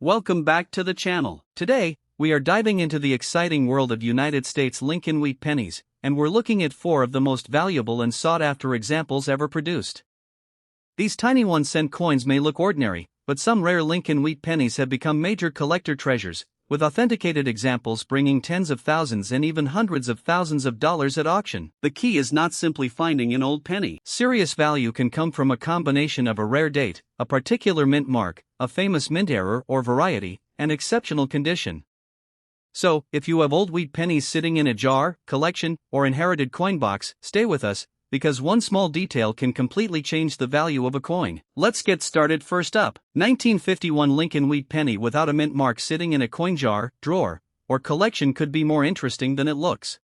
Welcome back to the channel. Today, we are diving into the exciting world of United States Lincoln Wheat pennies, and we're looking at 4 of the most valuable and sought-after examples ever produced. These tiny 1-cent coins may look ordinary, but some rare Lincoln Wheat pennies have become major collector treasures, with authenticated examples bringing tens of thousands and even hundreds of thousands of dollars at auction. The key is not simply finding an old penny. Serious value can come from a combination of a rare date, a particular mint mark, a famous mint error or variety, and exceptional condition. So, if you have old wheat pennies sitting in a jar, collection, or inherited coin box, stay with us, because one small detail can completely change the value of a coin. Let's get started. First up, 1951 Lincoln Wheat penny without a mint mark sitting in a coin jar, drawer, or collection could be more interesting than it looks.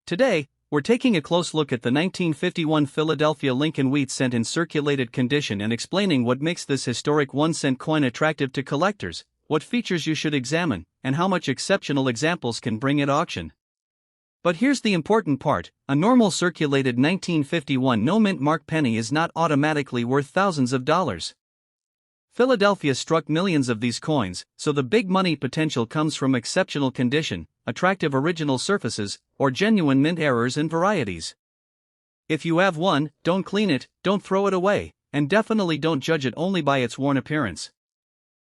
Today, we're taking a close look at the 1951 Philadelphia Lincoln Wheat cent in circulated condition and explaining what makes this historic 1-cent coin attractive to collectors, what features you should examine, and how much exceptional examples can bring at auction. But here's the important part: a normal circulated 1951 no-mint mark penny is not automatically worth thousands of dollars. Philadelphia struck millions of these coins, so the big money potential comes from exceptional condition, attractive original surfaces, or genuine mint errors and varieties. If you have one, don't clean it, don't throw it away, and definitely don't judge it only by its worn appearance.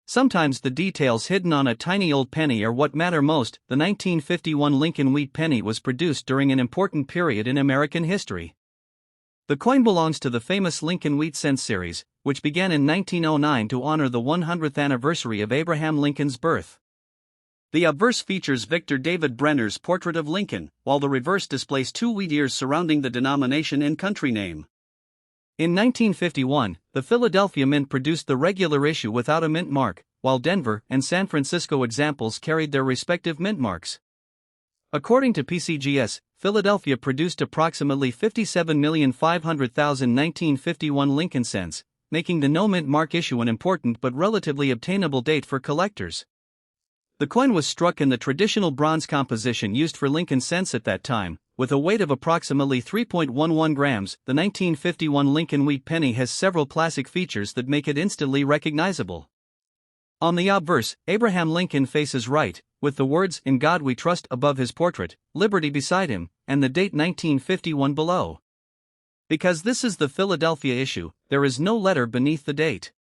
Sometimes the details hidden on a tiny old penny are what matter most. The 1951 Lincoln Wheat penny was produced during an important period in American history. The coin belongs to the famous Lincoln Wheat cent series, which began in 1909 to honor the 100th anniversary of Abraham Lincoln's birth. The obverse features Victor David Brenner's portrait of Lincoln, while the reverse displays 2 wheat ears surrounding the denomination and country name. In 1951, the Philadelphia Mint produced the regular issue without a mint mark, while Denver and San Francisco examples carried their respective mint marks. According to PCGS, Philadelphia produced approximately 57,500,000 1951 Lincoln cents, making the no-mint mark issue an important but relatively obtainable date for collectors. The coin was struck in the traditional bronze composition used for Lincoln cents at that time, with a weight of approximately 3.11 grams. The 1951 Lincoln Wheat penny has several classic features that make it instantly recognizable. On the obverse, Abraham Lincoln faces right, with the words "In God We Trust" above his portrait, Liberty beside him, and the date 1951 below. Because this is the Philadelphia issue, there is no letter beneath the date.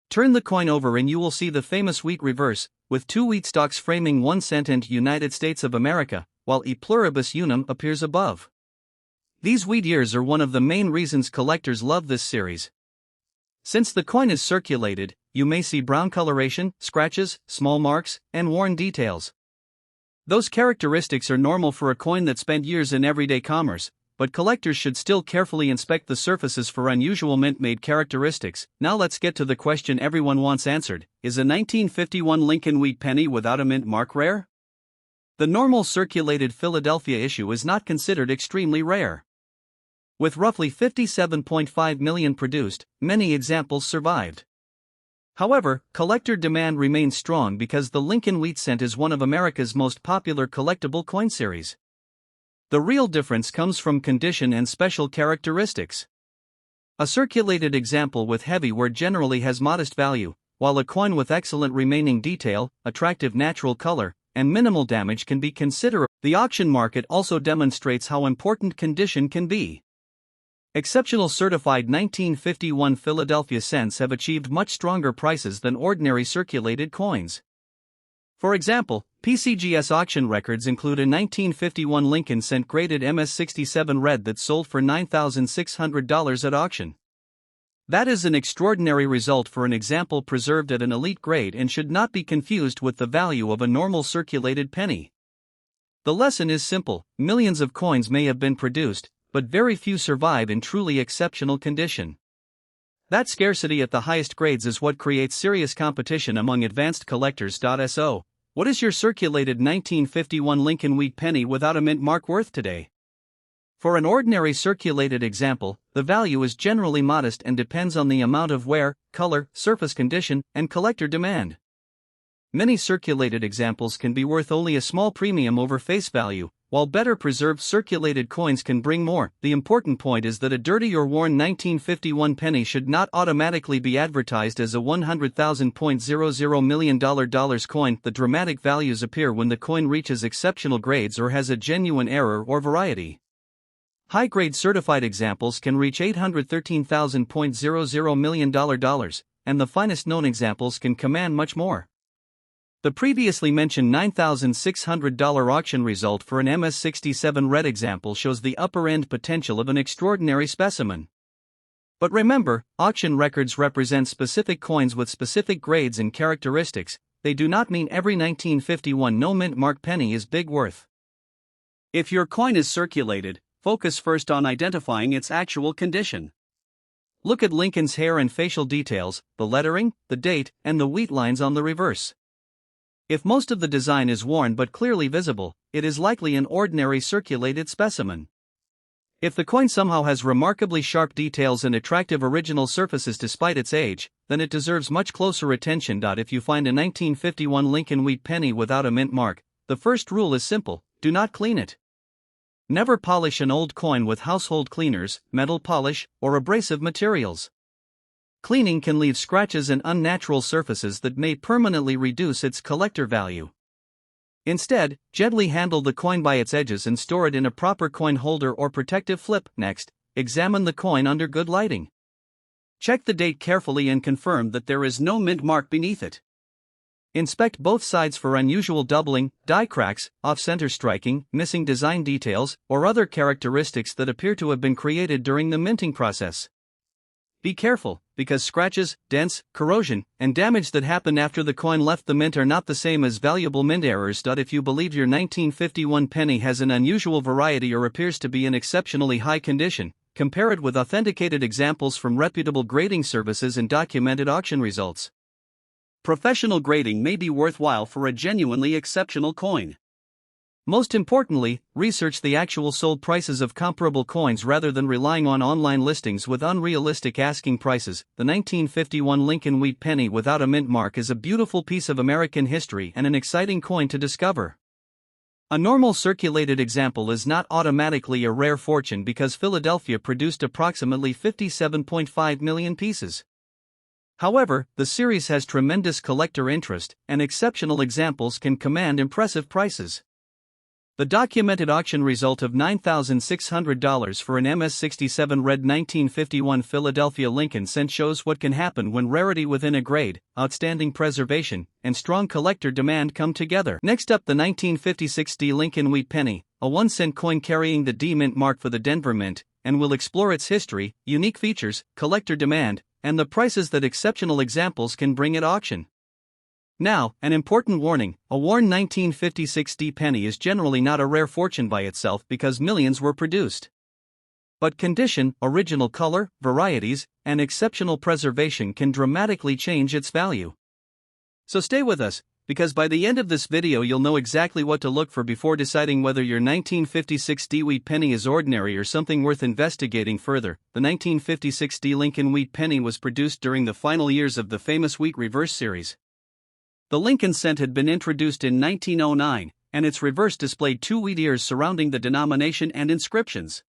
Turn the coin over and you will see the famous wheat reverse, with 2 wheat stalks framing 1 cent and United States of America, while E pluribus unum appears above. These wheat ears are one of the main reasons collectors love this series. Since the coin is circulated, you may see brown coloration, scratches, small marks, and worn details. Those characteristics are normal for a coin that spent years in everyday commerce, but collectors should still carefully inspect the surfaces for unusual mint-made characteristics. Now let's get to the question everyone wants answered: is a 1951 Lincoln Wheat penny without a mint mark rare? The normal circulated Philadelphia issue is not considered extremely rare. With roughly 57.5 million produced, many examples survived. However, collector demand remains strong because the Lincoln Wheat cent is one of America's most popular collectible coin series. The real difference comes from condition and special characteristics. A circulated example with heavy wear generally has modest value, while a coin with excellent remaining detail, attractive natural color, and minimal damage can be considerable. The auction market also demonstrates how important condition can be. Exceptional certified 1951 Philadelphia cents have achieved much stronger prices than ordinary circulated coins. For example, PCGS auction records include a 1951 Lincoln cent graded MS67 red that sold for $9,600 at auction. That is an extraordinary result for an example preserved at an elite grade and should not be confused with the value of a normal circulated penny. The lesson is simple: millions of coins may have been produced, but very few survive in truly exceptional condition. That scarcity at the highest grades is what creates serious competition among advanced collectors. So, what is your circulated 1951 Lincoln Wheat penny without a mint mark worth today? For an ordinary circulated example, the value is generally modest and depends on the amount of wear, color, surface condition, and collector demand. Many circulated examples can be worth only a small premium over face value, while better preserved circulated coins can bring more. The important point is that a dirty or worn 1951 penny should not automatically be advertised as a $100,000 million coin. The dramatic values appear when the coin reaches exceptional grades or has a genuine error or variety. High-grade certified examples can reach $813,000 million, and the finest known examples can command much more. The previously mentioned $9,600 auction result for an MS-67 red example shows the upper-end potential of an extraordinary specimen. But remember, auction records represent specific coins with specific grades and characteristics. They do not mean every 1951 no-mint mark penny is big worth. If your coin is circulated, focus first on identifying its actual condition. Look at Lincoln's hair and facial details, the lettering, the date, and the wheat lines on the reverse. If most of the design is worn but clearly visible, it is likely an ordinary circulated specimen. If the coin somehow has remarkably sharp details and attractive original surfaces despite its age, then it deserves much closer attention. If you find a 1951 Lincoln wheat penny without a mint mark, the first rule is simple: do not clean it. Never polish an old coin with household cleaners, metal polish, or abrasive materials. Cleaning can leave scratches and unnatural surfaces that may permanently reduce its collector value. Instead, gently handle the coin by its edges and store it in a proper coin holder or protective flip. Next, examine the coin under good lighting. Check the date carefully and confirm that there is no mint mark beneath it. Inspect both sides for unusual doubling, die cracks, off-center striking, missing design details, or other characteristics that appear to have been created during the minting process. Be careful, because scratches, dents, corrosion, and damage that happen after the coin left the mint are not the same as valuable mint errors. If you believe your 1951 penny has an unusual variety or appears to be in exceptionally high condition, compare it with authenticated examples from reputable grading services and documented auction results. Professional grading may be worthwhile for a genuinely exceptional coin. Most importantly, research the actual sold prices of comparable coins rather than relying on online listings with unrealistic asking prices. The 1951 Lincoln wheat penny without a mint mark is a beautiful piece of American history and an exciting coin to discover. A normal circulated example is not automatically a rare fortune because Philadelphia produced approximately 57.5 million pieces. However, the series has tremendous collector interest, and exceptional examples can command impressive prices. The documented auction result of $9,600 for an MS-67 red 1951 Philadelphia Lincoln cent shows what can happen when rarity within a grade, outstanding preservation, and strong collector demand come together. Next up, the 1956 D Lincoln wheat penny, a 1-cent coin carrying the D mint mark for the Denver Mint, and we'll explore its history, unique features, collector demand, and the prices that exceptional examples can bring at auction. Now, an important warning: a worn 1956 D penny is generally not a rare fortune by itself because millions were produced. But condition, original color, varieties, and exceptional preservation can dramatically change its value. So stay with us, because by the end of this video you'll know exactly what to look for before deciding whether your 1956 D wheat penny is ordinary or something worth investigating further. The 1956 D Lincoln wheat penny was produced during the final years of the famous wheat reverse series. The Lincoln cent had been introduced in 1909, and its reverse displayed 2 wheat ears surrounding the denomination and inscriptions.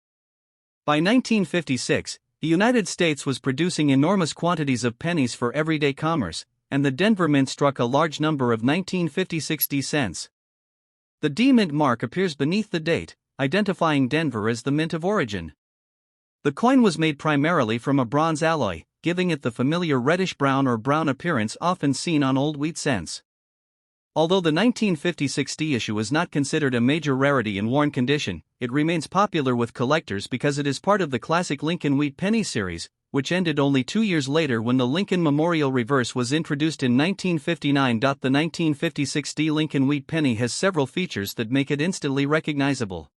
By 1956, the United States was producing enormous quantities of pennies for everyday commerce, and the Denver Mint struck a large number of 1956 D cents. The D mint mark appears beneath the date, identifying Denver as the mint of origin. The coin was made primarily from a bronze alloy, giving it the familiar reddish-brown or brown appearance often seen on old wheat cents. Although the 1956 D issue is not considered a major rarity in worn condition, it remains popular with collectors because it is part of the classic Lincoln wheat penny series, which ended only 2 years later when the Lincoln Memorial Reverse was introduced in 1959. The 1956 D Lincoln wheat penny has several features that make it instantly recognizable.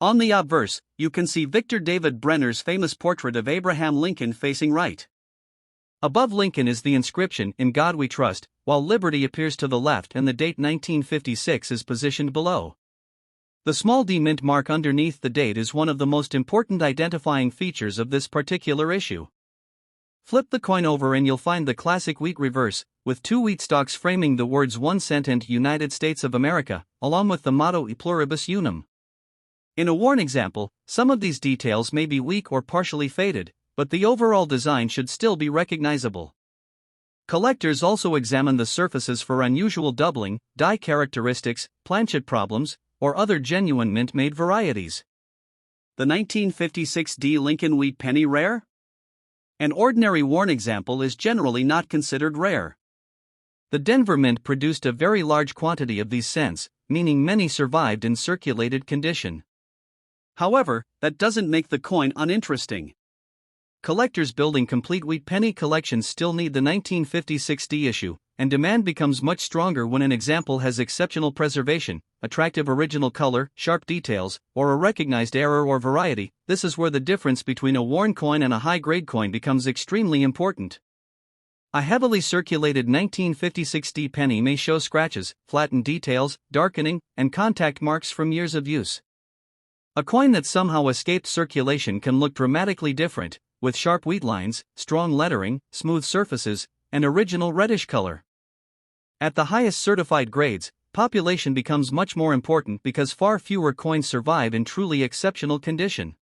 On the obverse, you can see Victor David Brenner's famous portrait of Abraham Lincoln facing right. Above Lincoln is the inscription, "In God We Trust," while Liberty appears to the left and the date 1956 is positioned below. The small D mint mark underneath the date is one of the most important identifying features of this particular issue. Flip the coin over and you'll find the classic wheat reverse, with two wheat stalks framing the words 1 cent and United States of America, along with the motto E pluribus unum. In a worn example, some of these details may be weak or partially faded, but the overall design should still be recognizable. Collectors also examine the surfaces for unusual doubling, die characteristics, planchet problems, or other genuine mint-made varieties. The 1956 D Lincoln Wheat Penny rare? An ordinary worn example is generally not considered rare. The Denver Mint produced a very large quantity of these cents, meaning many survived in circulated condition. However, that doesn't make the coin uninteresting. Collectors building complete wheat penny collections still need the 1956 D issue, and demand becomes much stronger when an example has exceptional preservation, attractive original color, sharp details, or a recognized error or variety. This is where the difference between a worn coin and a high-grade coin becomes extremely important. A heavily circulated 1956 D penny may show scratches, flattened details, darkening, and contact marks from years of use. A coin that somehow escaped circulation can look dramatically different, with sharp wheat lines, strong lettering, smooth surfaces, and original reddish color. At the highest certified grades, population becomes much more important because far fewer coins survive in truly exceptional condition.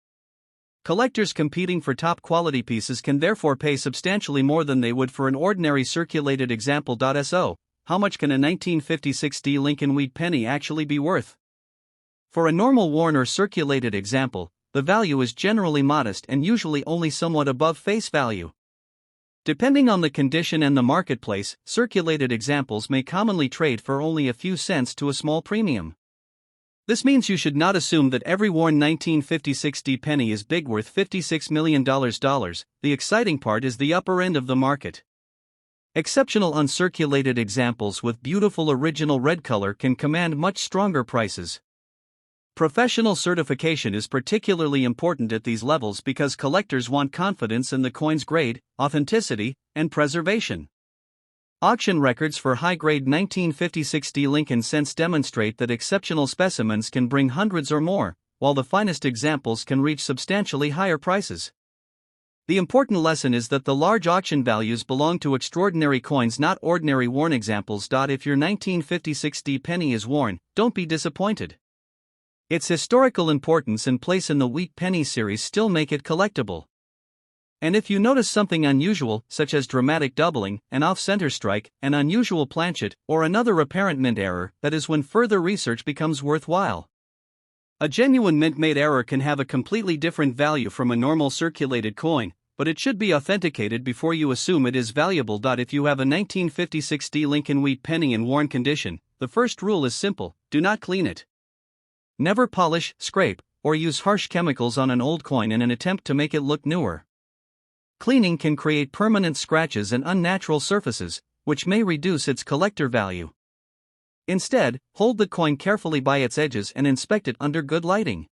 Collectors competing for top quality pieces can therefore pay substantially more than they would for an ordinary circulated example. So, how much can a 1956 D Lincoln Wheat penny actually be worth? For a normal worn or circulated example, the value is generally modest and usually only somewhat above face value. Depending on the condition and the marketplace, circulated examples may commonly trade for only a few cents to a small premium. This means you should not assume that every worn 1956 D penny is big, worth $56 million. The exciting part is the upper end of the market. Exceptional uncirculated examples with beautiful original red color can command much stronger prices. Professional certification is particularly important at these levels because collectors want confidence in the coin's grade, authenticity, and preservation. Auction records for high-grade 1956 D Lincoln cents demonstrate that exceptional specimens can bring hundreds or more, while the finest examples can reach substantially higher prices. The important lesson is that the large auction values belong to extraordinary coins, not ordinary worn examples. If your 1956 D penny is worn, don't be disappointed. Its historical importance and place in the wheat penny series still make it collectible. And if you notice something unusual, such as dramatic doubling, an off-center strike, an unusual planchet, or another apparent mint error, that is when further research becomes worthwhile. A genuine mint-made error can have a completely different value from a normal circulated coin, but it should be authenticated before you assume it is valuable. If you have a 1956 D Lincoln Wheat penny in worn condition, the first rule is simple: do not clean it. Never polish, scrape, or use harsh chemicals on an old coin in an attempt to make it look newer. Cleaning can create permanent scratches and unnatural surfaces, which may reduce its collector value. Instead, hold the coin carefully by its edges and inspect it under good lighting.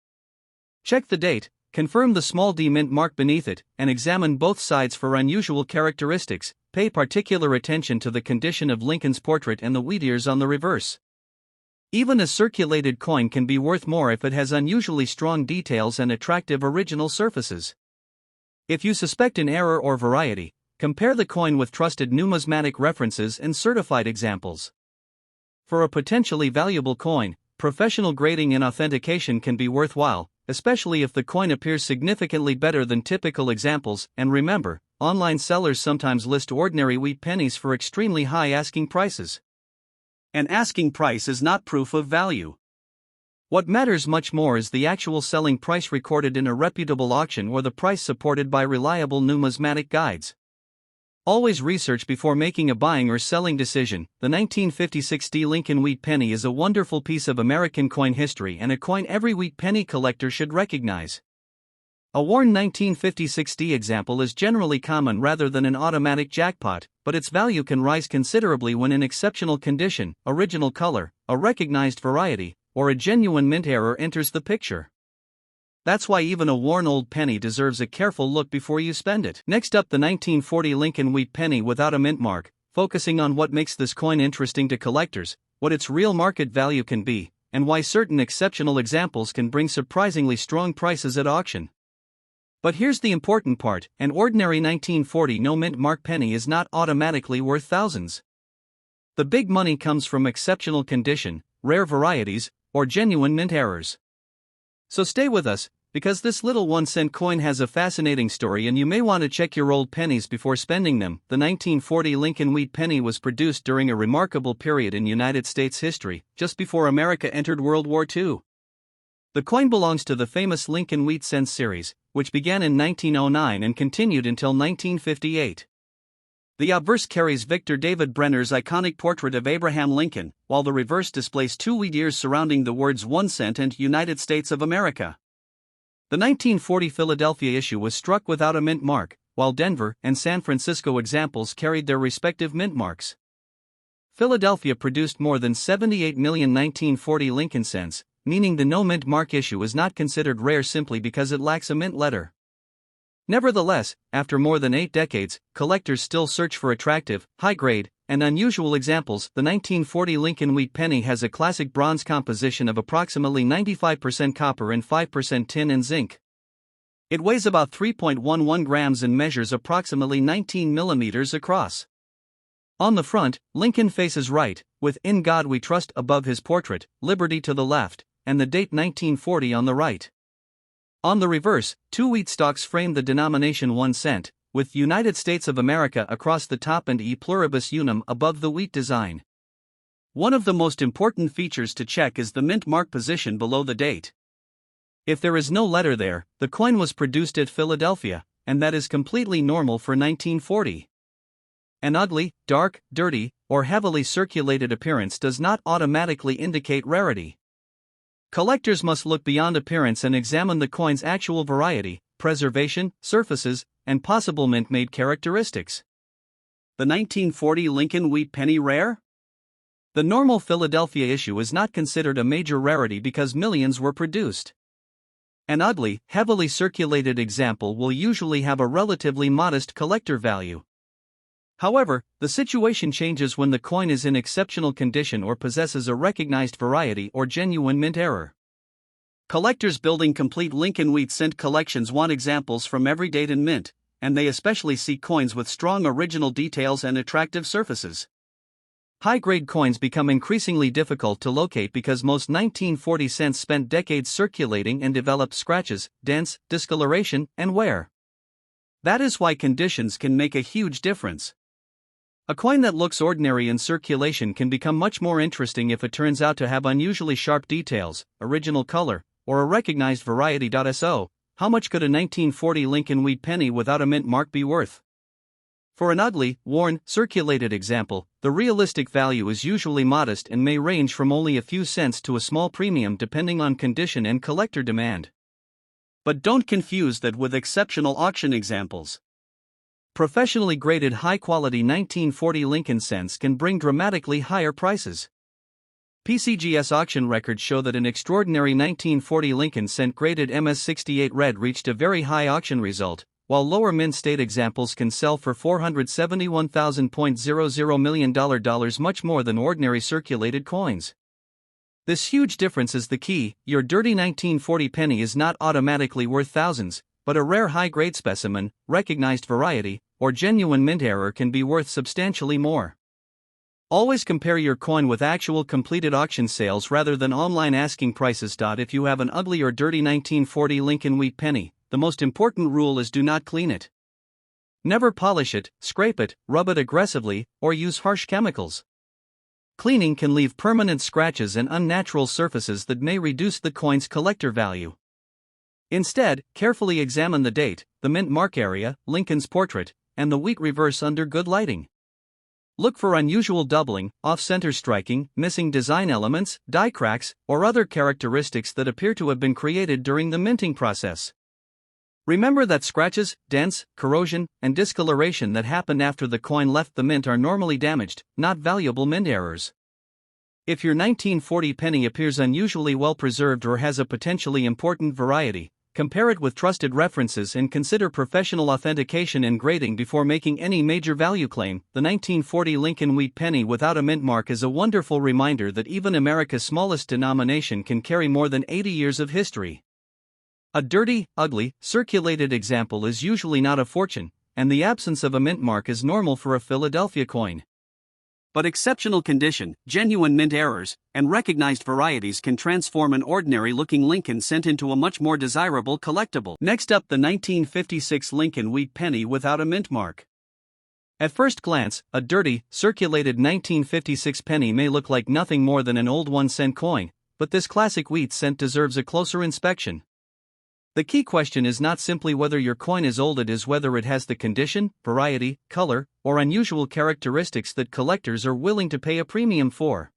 Check the date, confirm the small D mint mark beneath it, and examine both sides for unusual characteristics. Pay particular attention to the condition of Lincoln's portrait and the wheat ears on the reverse. Even a circulated coin can be worth more if it has unusually strong details and attractive original surfaces. If you suspect an error or variety, compare the coin with trusted numismatic references and certified examples. For a potentially valuable coin, professional grading and authentication can be worthwhile, especially if the coin appears significantly better than typical examples. And remember, online sellers sometimes list ordinary wheat pennies for extremely high asking prices. An asking price is not proof of value. What matters much more is the actual selling price recorded in a reputable auction or the price supported by reliable numismatic guides. Always research before making a buying or selling decision. The 1956 D Lincoln Wheat Penny is a wonderful piece of American coin history and a coin every wheat penny collector should recognize. A worn 1956 D example is generally common rather than an automatic jackpot, but its value can rise considerably when in exceptional condition, original color, a recognized variety, or a genuine mint error enters the picture. That's why even a worn old penny deserves a careful look before you spend it. Next up, the 1940 Lincoln Wheat Penny without a mint mark, focusing on what makes this coin interesting to collectors, what its real market value can be, and why certain exceptional examples can bring surprisingly strong prices at auction. But here's the important part: an ordinary 1940 no-mint mark penny is not automatically worth thousands. The big money comes from exceptional condition, rare varieties, or genuine mint errors. So stay with us, because this little 1-cent coin has a fascinating story and you may want to check your old pennies before spending them. The 1940 Lincoln wheat penny was produced during a remarkable period in United States history, just before America entered World War II. The coin belongs to the famous Lincoln wheat cent series, which began in 1909 and continued until 1958. The obverse carries Victor David Brenner's iconic portrait of Abraham Lincoln, while the reverse displays two wheat ears surrounding the words 1 cent and United States of America. The 1940 Philadelphia issue was struck without a mint mark, while Denver and San Francisco examples carried their respective mint marks. Philadelphia produced more than 78 million 1940 Lincoln cents, meaning the no mint mark issue is not considered rare simply because it lacks a mint letter. Nevertheless, after more than 8 decades, collectors still search for attractive, high-grade, and unusual examples. The 1940 Lincoln wheat penny has a classic bronze composition of approximately 95% copper and 5% tin and zinc. It weighs about 3.11 grams and measures approximately 19 millimeters across. On the front, Lincoln faces right, with "In God We Trust" above his portrait, "Liberty" to the left, and the date 1940 on the right. On the reverse, two wheat stalks frame the denomination 1 cent, with United States of America across the top and E pluribus unum above the wheat design. One of the most important features to check is the mint mark position below the date. If there is no letter there, the coin was produced at Philadelphia, and that is completely normal for 1940. An ugly, dark, dirty, or heavily circulated appearance does not automatically indicate rarity. Collectors must look beyond appearance and examine the coin's actual variety, preservation, surfaces, and possible mint-made characteristics. The 1940 Lincoln wheat penny rare? The normal Philadelphia issue is not considered a major rarity because millions were produced. An ugly, heavily circulated example will usually have a relatively modest collector value. However, the situation changes when the coin is in exceptional condition or possesses a recognized variety or genuine mint error. Collectors building complete Lincoln wheat cent collections want examples from every date and mint, and they especially seek coins with strong original details and attractive surfaces. High-grade coins become increasingly difficult to locate because most 1940 cents spent decades circulating and developed scratches, dents, discoloration, and wear. That is why conditions can make a huge difference. A coin that looks ordinary in circulation can become much more interesting if it turns out to have unusually sharp details, original color, or a recognized variety. So, how much could a 1940 Lincoln wheat penny without a mint mark be worth? For an ugly, worn, circulated example, the realistic value is usually modest and may range from only a few cents to a small premium depending on condition and collector demand. But don't confuse that with exceptional auction examples. Professionally graded high-quality 1940 Lincoln cents can bring dramatically higher prices. PCGS auction records show that an extraordinary 1940 Lincoln cent graded MS68 red reached a very high auction result, while lower mint state examples can sell for $471,000 million, much more than ordinary circulated coins. This huge difference is the key. Your dirty 1940 penny is not automatically worth thousands, but a rare high-grade specimen, recognized variety, or genuine mint error can be worth substantially more. Always compare your coin with actual completed auction sales rather than online asking prices. If you have an ugly or dirty 1940 Lincoln wheat penny, the most important rule is do not clean it. Never polish it, scrape it, rub it aggressively, or use harsh chemicals. Cleaning can leave permanent scratches and unnatural surfaces that may reduce the coin's collector value. Instead, carefully examine the date, the mint mark area, Lincoln's portrait, and the wheat reverse under good lighting. Look for unusual doubling, off-center striking, missing design elements, die cracks, or other characteristics that appear to have been created during the minting process. Remember that scratches, dents, corrosion, and discoloration that happened after the coin left the mint are normally damaged, not valuable mint errors. If your 1940 penny appears unusually well preserved or has a potentially important variety, compare it with trusted references and consider professional authentication and grading before making any major value claim. The 1940 Lincoln wheat penny without a mint mark is a wonderful reminder that even America's smallest denomination can carry more than 80 years of history. A dirty, ugly, circulated example is usually not a fortune, and the absence of a mint mark is normal for a Philadelphia coin. But exceptional condition, genuine mint errors, and recognized varieties can transform an ordinary-looking Lincoln cent into a much more desirable collectible. Next up, the 1956 Lincoln wheat penny without a mint mark. At first glance, a dirty, circulated 1956 penny may look like nothing more than an old 1-cent coin, but this classic wheat cent deserves a closer inspection. The key question is not simply whether your coin is old, it is whether it has the condition, variety, color, or unusual characteristics that collectors are willing to pay a premium for.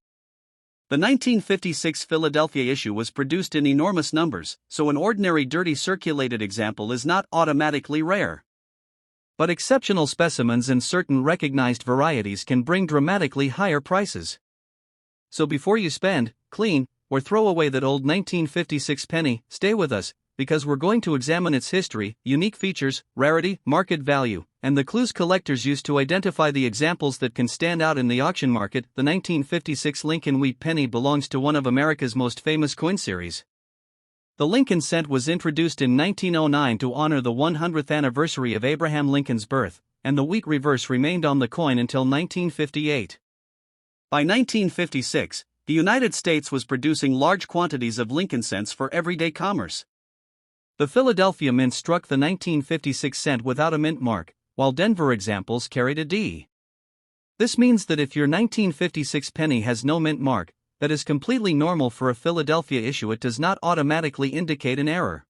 The 1956 Philadelphia issue was produced in enormous numbers, so an ordinary dirty circulated example is not automatically rare. But exceptional specimens and certain recognized varieties can bring dramatically higher prices. So before you spend, clean, or throw away that old 1956 penny, stay with us, because we're going to examine its history, unique features, rarity, market value, and the clues collectors use to identify the examples that can stand out in the auction market. The 1956 Lincoln wheat penny belongs to one of America's most famous coin series. The Lincoln cent was introduced in 1909 to honor the 100th anniversary of Abraham Lincoln's birth, and the wheat reverse remained on the coin until 1958. By 1956, the United States was producing large quantities of Lincoln cents for everyday commerce. The Philadelphia Mint struck the 1956 cent without a mint mark, while Denver examples carried a D. This means that if your 1956 penny has no mint mark, that is completely normal for a Philadelphia issue. It does not automatically indicate an error.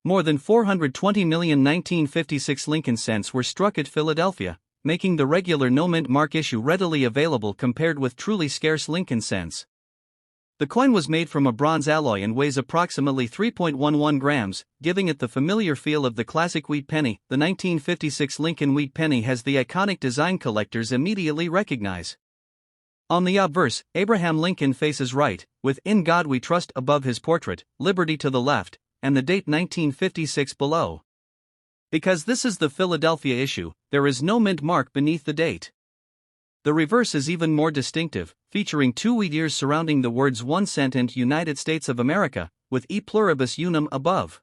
More than 420 million 1956 Lincoln cents were struck at Philadelphia, making the regular no mint mark issue readily available compared with truly scarce Lincoln cents. The coin was made from a bronze alloy and weighs approximately 3.11 grams, giving it the familiar feel of the classic wheat penny. The 1956 Lincoln wheat penny has the iconic design collectors immediately recognize. On the obverse, Abraham Lincoln faces right, with "In God We Trust" above his portrait, Liberty to the left, and the date 1956 below. Because this is the Philadelphia issue, there is no mint mark beneath the date. The reverse is even more distinctive, featuring two wheat ears surrounding the words 1 cent and United States of America, with E pluribus unum above.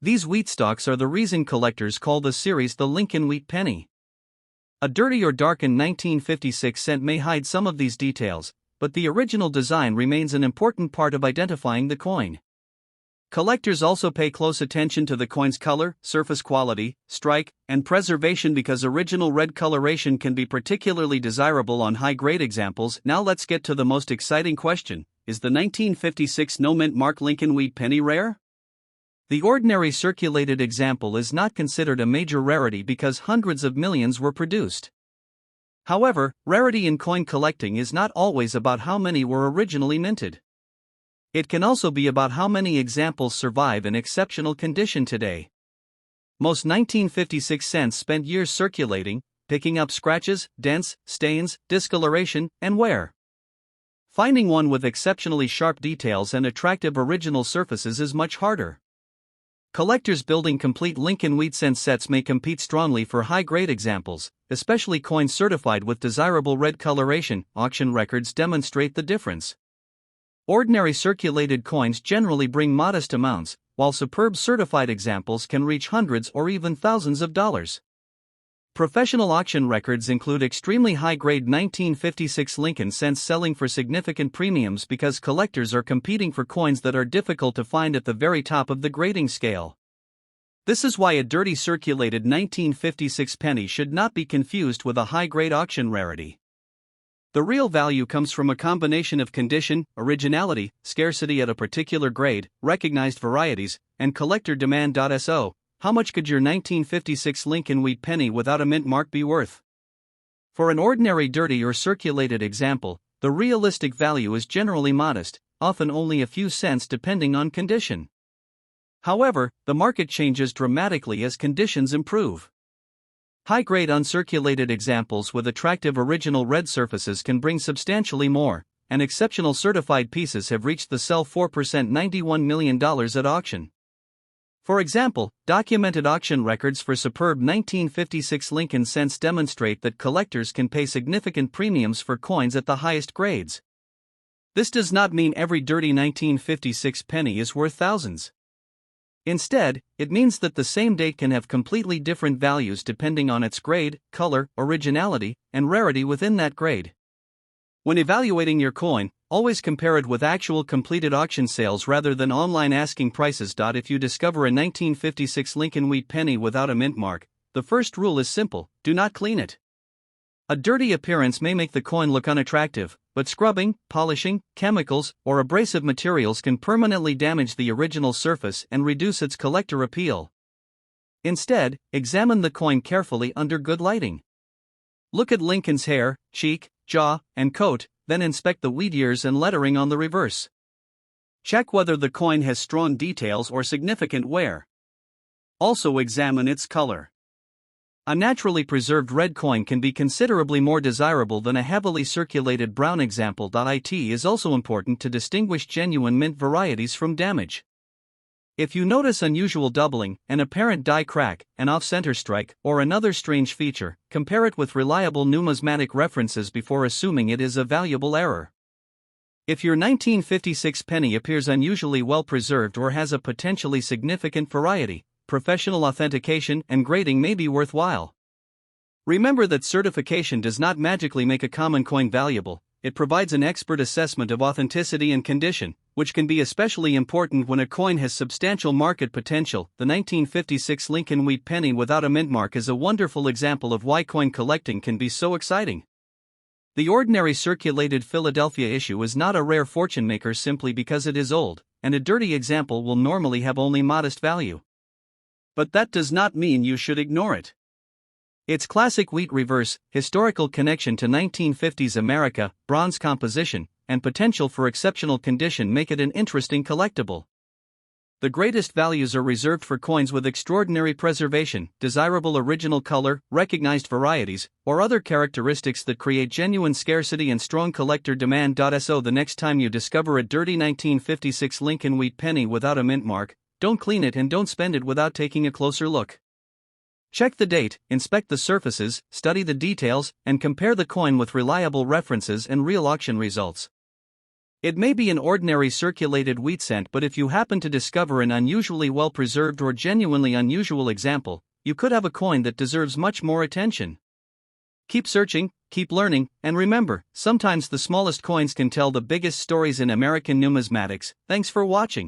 These wheat stalks are the reason collectors call the series the Lincoln wheat penny. A dirty or darkened 1956 cent may hide some of these details, but the original design remains an important part of identifying the coin. Collectors also pay close attention to the coin's color, surface quality, strike, and preservation because original red coloration can be particularly desirable on high-grade examples. Now let's get to the most exciting question: is the 1956 no mint mark Lincoln wheat penny rare? The ordinary circulated example is not considered a major rarity because hundreds of millions were produced. However, rarity in coin collecting is not always about how many were originally minted. It can also be about how many examples survive in exceptional condition today. Most 1956 cents spent years circulating, picking up scratches, dents, stains, discoloration, and wear. Finding one with exceptionally sharp details and attractive original surfaces is much harder. Collectors building complete Lincoln wheat cent sets may compete strongly for high-grade examples, especially coins certified with desirable red coloration. Auction records demonstrate the difference. Ordinary circulated coins generally bring modest amounts, while superb certified examples can reach hundreds or even thousands of dollars. Professional auction records include extremely high-grade 1956 Lincoln cents selling for significant premiums because collectors are competing for coins that are difficult to find at the very top of the grading scale. This is why a dirty circulated 1956 penny should not be confused with a high-grade auction rarity. The real value comes from a combination of condition, originality, scarcity at a particular grade, recognized varieties, and collector demand. So, how much could your 1956 Lincoln wheat penny without a mint mark be worth? For an ordinary dirty or circulated example, the realistic value is generally modest, often only a few cents depending on condition. However, the market changes dramatically as conditions improve. High-grade uncirculated examples with attractive original red surfaces can bring substantially more, and exceptional certified pieces have reached the sell 4% $91 million at auction. For example, documented auction records for superb 1956 Lincoln cents demonstrate that collectors can pay significant premiums for coins at the highest grades. This does not mean every dirty 1956 penny is worth thousands. Instead, it means that the same date can have completely different values depending on its grade, color, originality, and rarity within that grade. When evaluating your coin, always compare it with actual completed auction sales rather than online asking prices. If you discover a 1956 Lincoln wheat penny without a mint mark, the first rule is simple: do not clean it. A dirty appearance may make the coin look unattractive, but scrubbing, polishing, chemicals, or abrasive materials can permanently damage the original surface and reduce its collector appeal. Instead, examine the coin carefully under good lighting. Look at Lincoln's hair, cheek, jaw, and coat, then inspect the wheat ears and lettering on the reverse. Check whether the coin has strong details or significant wear. Also examine its color. A naturally preserved red coin can be considerably more desirable than a heavily circulated brown example. It is also important to distinguish genuine mint varieties from damage. If you notice unusual doubling, an apparent die crack, an off-center strike, or another strange feature, compare it with reliable numismatic references before assuming it is a valuable error. If your 1956 penny appears unusually well preserved or has a potentially significant variety, professional authentication and grading may be worthwhile. Remember that certification does not magically make a common coin valuable. It provides an expert assessment of authenticity and condition, which can be especially important when a coin has substantial market potential. The 1956 Lincoln wheat penny without a mint mark is a wonderful example of why coin collecting can be so exciting. The ordinary circulated Philadelphia issue is not a rare fortune maker simply because it is old, and a dirty example will normally have only modest value. But that does not mean you should ignore it. Its classic wheat reverse, historical connection to 1950s America, bronze composition, and potential for exceptional condition make it an interesting collectible. The greatest values are reserved for coins with extraordinary preservation, desirable original color, recognized varieties, or other characteristics that create genuine scarcity and strong collector demand. So the next time you discover a dirty 1956 Lincoln wheat penny without a mint mark, don't clean it and don't spend it without taking a closer look. Check the date, inspect the surfaces, study the details, and compare the coin with reliable references and real auction results. It may be an ordinary circulated wheat cent, but if you happen to discover an unusually well-preserved or genuinely unusual example, you could have a coin that deserves much more attention. Keep searching, keep learning, and remember, sometimes the smallest coins can tell the biggest stories in American numismatics. Thanks for watching.